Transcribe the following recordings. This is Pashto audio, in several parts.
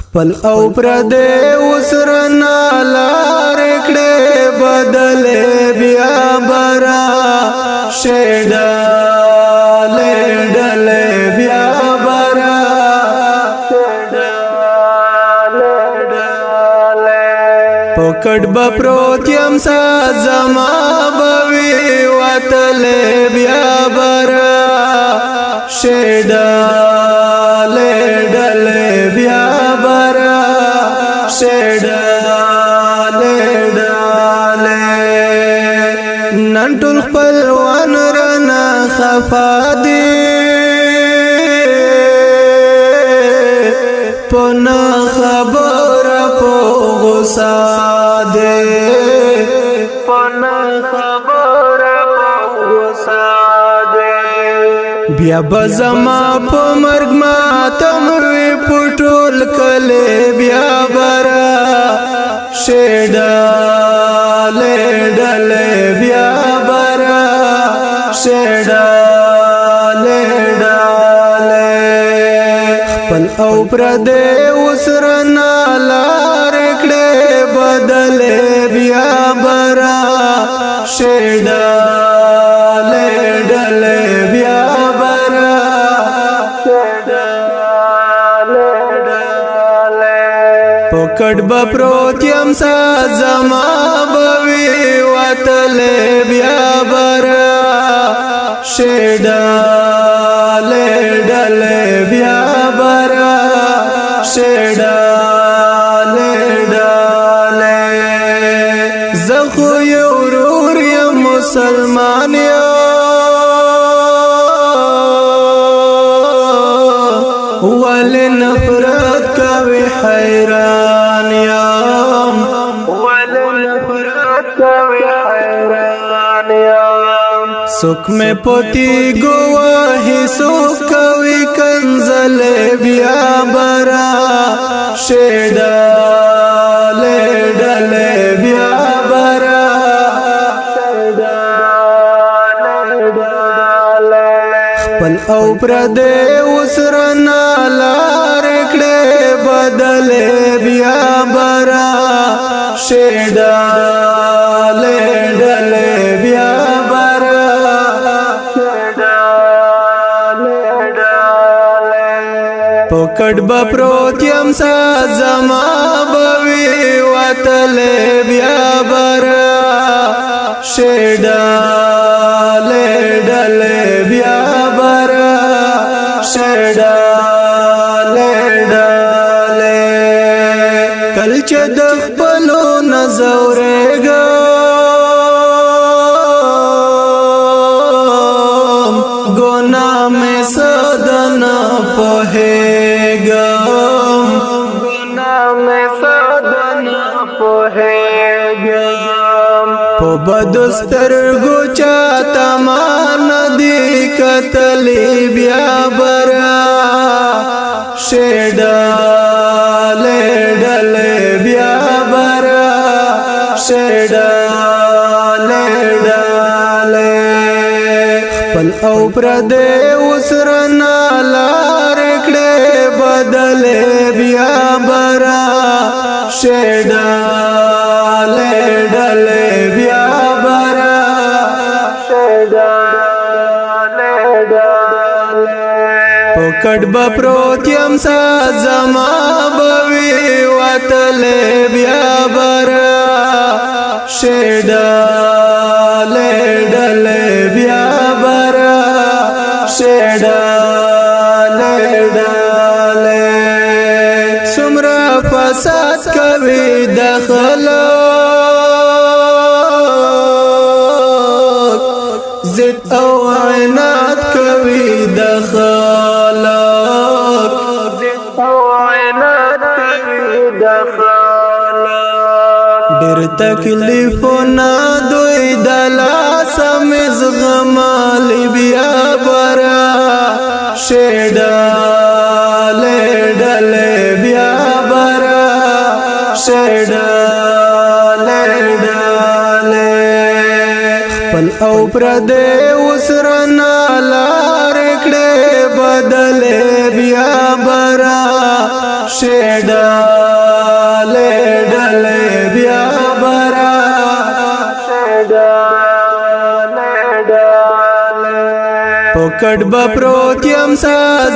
خپل او پردې وسرنا لار کړې بدلې بیا برا شډلې ډلې بیا برا پکړ بپروت يم سازما بوي وتلې بیا برا شډلې ډلې بیا برا شډلې ډلې نن ټول خپلوان رانه خفا دي پنا خبر په غصه دي پنا خبر په غصه دي بیا بزما په مرګ ماتم وی پټول کله بیا برا شډلې ډلې بیا برا شډلې ډلې خپل او پردې وسرنا لار کړې بدلې بیا برا شډلې ډلې بیا برا شډلې ډلې پکړ بپروت يم سازما بوي وتلې بیا برا شډلې ډلې بیا برا شډلې ډلې زه خو یو ورور یم مسلمان یم ول نفرت کوي حیران یم ول نفرت کوي حیران یم سوک میں پوتی گواہی سوک کوي کنزل بیا برا شډلې ډلې بیا برا شډلې ډلې خپل او پردې وسرنا لار کړې بدلې بیا برا شډلې ډلې بیا برا شډلې ډلې پکړ بپروت يم سازما بوي وتلې بیا برا شډلې ډلې بیا برا شډلې ډلې کل چې د خپلو نزورېږم ګناه مې سدن پوهېږم ګناه مې سدن پوهېږم په بدو سترګو چاته ما نه دي کتلې بیا برا شډلې ډلې بیا برا شډلې ډلې خپل او پردې وسرنا لار کړې بدلې بیا برا شډلې ډلې بیا برا شډلې ډلې پکړ بپروت يم سازما بوي وتلې بیا برا شډلې ډلې بیا برا شډلې ډلې سمرا فساد کوي دخلو زد او عناد کوي دخلک زد او عناد کوي دخلک ډېر تکلیفونه دوی دلا سم زغمال بیا برا شډلې ډلې بیا برا شډلې ډلې خپل او پردې وسرنا لار کړې بدلې بیا برا شیداله ډلې بیا برا شیداله ډلې پکړ به پروت یم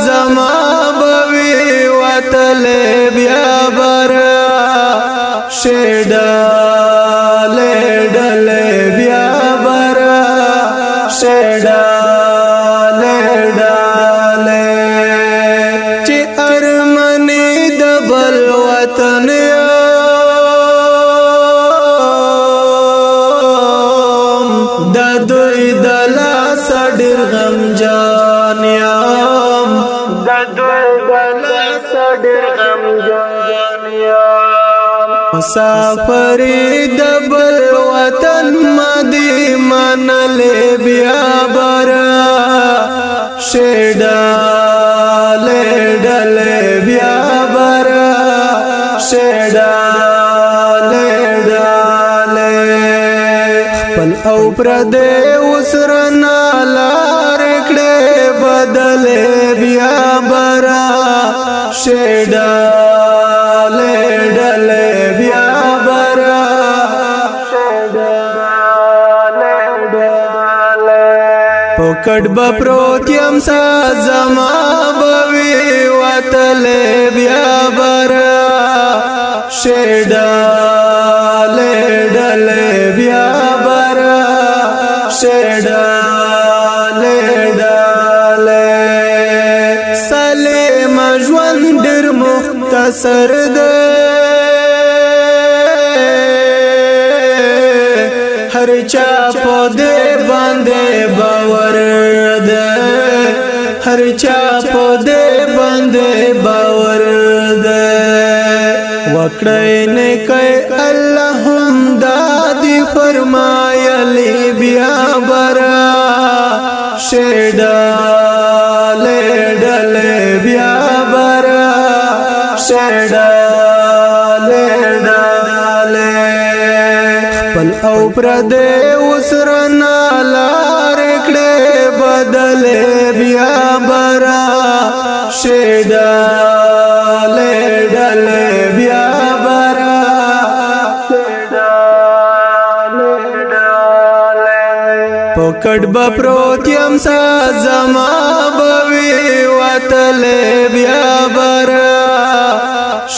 زما بوي وتلې بیا برا شیداله ډلې بیا برا شیداله ډلې چې ارمنې د بل وطن د دوی د لاس ډېر غمجان یم د دوی د لاس ډېر غمجان یم مسافر د بل وطن مدي منلې بیا برا شیداله ډلې بیا برا شیداله ډلې خپل او پردې وسرنا لار کړې بدلې بیا برا شیداله ډلې بیا برا شیداله ډلې پکړ به پروت یم زما بوي وتلې بیا برا شیداله ډلې بیا برا شیداله ډلې سلیم ژوند ډېر مختصر ده هر چا په دې باندې باور ده هر چا په دې باندې باور ده وکړې نه کوي الله هم دادی فرمایلی بیا برا شیداله ډلې بیا برا شیداله ډلې خپل او پردې وسرنا لار کړې بدلې بیا برا شیداله ډلې بیا برا شیداله ډلې پکړ به پروت یم زما بوي وتلې بیا برا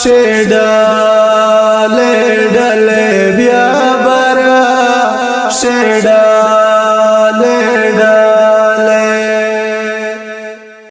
شیداله